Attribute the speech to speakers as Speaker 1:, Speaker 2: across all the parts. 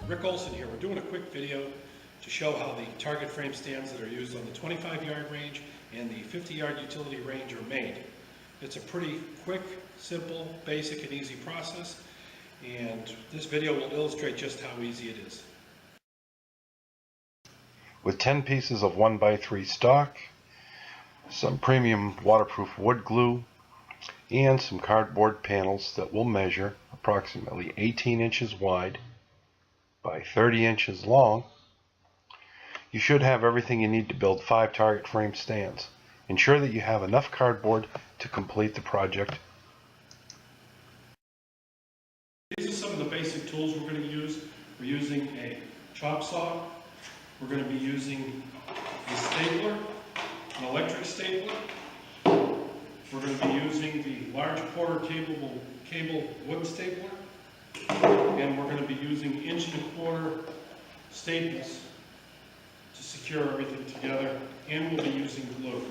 Speaker 1: Rick Olson here. We're doing a quick video to show how the target frame stands that are used on the 25-yard range and the 50-yard utility range are made. It's a pretty quick, simple, basic, and easy process, and this video will illustrate just how easy it is.
Speaker 2: With 10 pieces of 1x3 stock, some premium waterproof wood glue, and some cardboard panels that will measure approximately 18 inches wide by 30 inches long, you should have everything you need to build 5 target frame stands. Ensure that you have enough cardboard to complete the project.
Speaker 1: These are some of the basic tools we're going to use. We're using a chop saw. We're going to be using a stapler, an electric stapler. We're going to be using the large quarter cable wood stapler. And we're going to be using 1¼ staples to secure everything together. And we'll be using glue.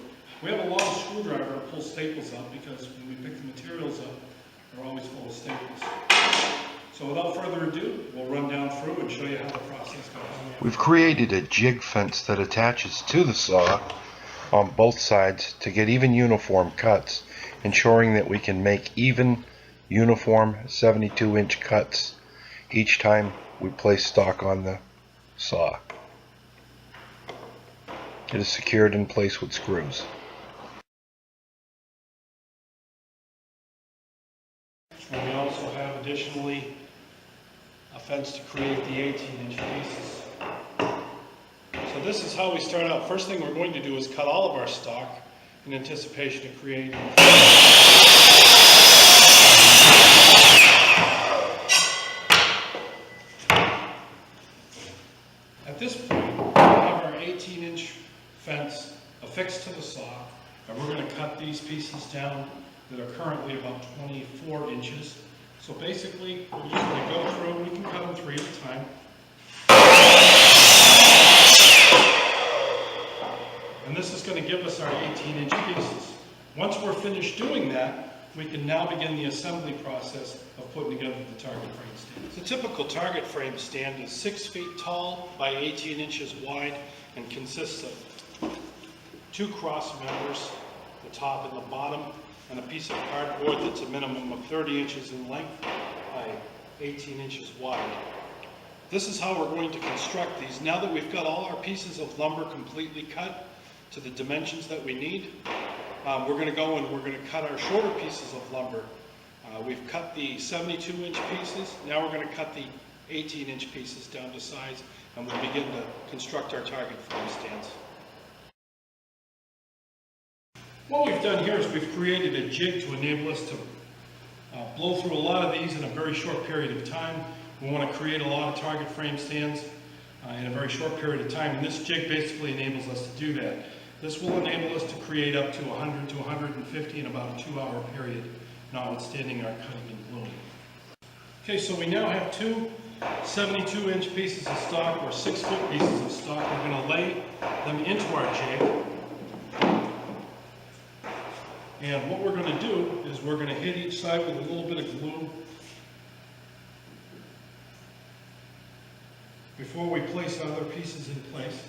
Speaker 1: We have a long screwdriver to pull staples up because when we pick the materials up, they're always full of staples. So without further ado, we'll run down through and show you how the process goes.
Speaker 2: We've created a jig fence that attaches to the saw on both sides to get even uniform cuts, ensuring that we can make even uniform 72-inch cuts each time we place stock on the saw. It is secured in place with screws.
Speaker 1: And we also have additionally a fence to create the 18-inch pieces. So this is how we start out. First thing we're going to do is cut all of our stock in anticipation of creating At this point, we have our 18-inch fence affixed to the saw, and we're going to cut these pieces down that are currently about 24 inches. So basically, we're just going to go through, we can cut them 3 at a time. And this is going to give us our 18-inch pieces. Once we're finished doing that, we can now begin the assembly process of putting together the target frame stand. The typical target frame stand is 6 feet tall by 18 inches wide and consists of 2 cross members, the top and the bottom, and a piece of cardboard that's a minimum of 30 inches in length by 18 inches wide. This is how we're going to construct these. Now that we've got all our pieces of lumber completely cut to the dimensions that we need, we're going to go and we're going to cut our shorter pieces of lumber. We've cut the 72-inch pieces. Now we're going to cut the 18-inch pieces down to size, and we'll begin to construct our target frame stands. What we've done here is we've created a jig to enable us to blow through a lot of these in a very short period of time. We want to create a lot of target frame stands in a very short period of time, and this jig basically enables us to do that. This will enable us to create up to 100 to 150 in about a 2-hour period, notwithstanding our cutting and gluing. Okay, so we now have 2 72-inch pieces of stock, or 6-foot pieces of stock. We're going to lay them into our jig. And what we're going to do is we're going to hit each side with a little bit of glue before we place other pieces in place.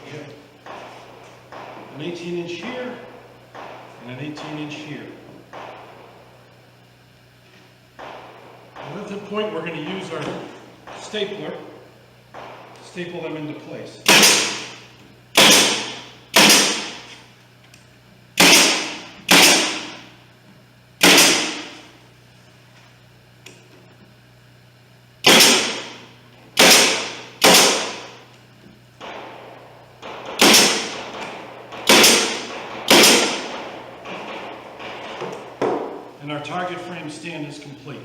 Speaker 1: We have an 18-inch here and an 18-inch here. And at that point, we're going to use our stapler to staple them into place. And our target frame stand is complete.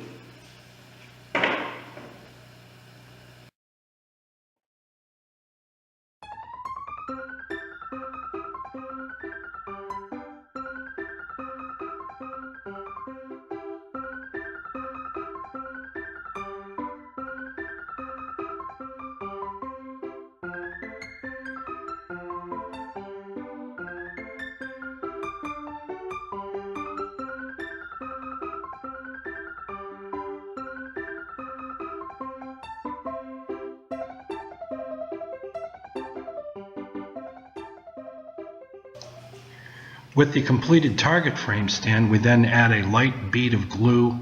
Speaker 3: With the completed target frame stand, we then add a light bead of glue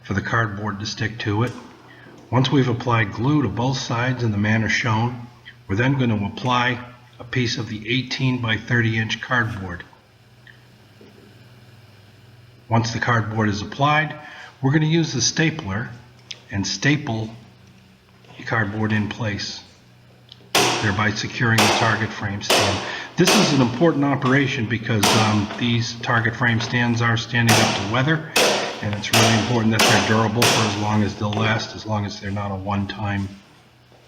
Speaker 3: for the cardboard to stick to it. Once we've applied glue to both sides in the manner shown, we're then going to apply a piece of the 18 by 30 inch cardboard. Once the cardboard is applied, we're going to use the stapler and staple the cardboard in place, thereby securing the target frame stand. This is an important operation because these target frame stands are standing up to weather, and it's really important that they're durable for as long as they'll last, as long as they're not a one-time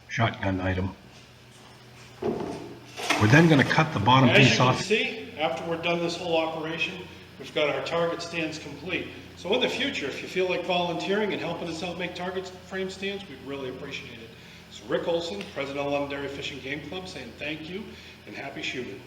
Speaker 3: shotgun item. We're then going to cut the bottom
Speaker 1: As you
Speaker 3: piece
Speaker 1: can
Speaker 3: off.
Speaker 1: see, after we're done this whole operation, we've got our target stands complete. So in the future, if you feel like volunteering and helping us out make target frame stands, we'd really appreciate it. It's Rick Olson, President of Londonderry Fish and Game Club, saying thank you and happy shooting.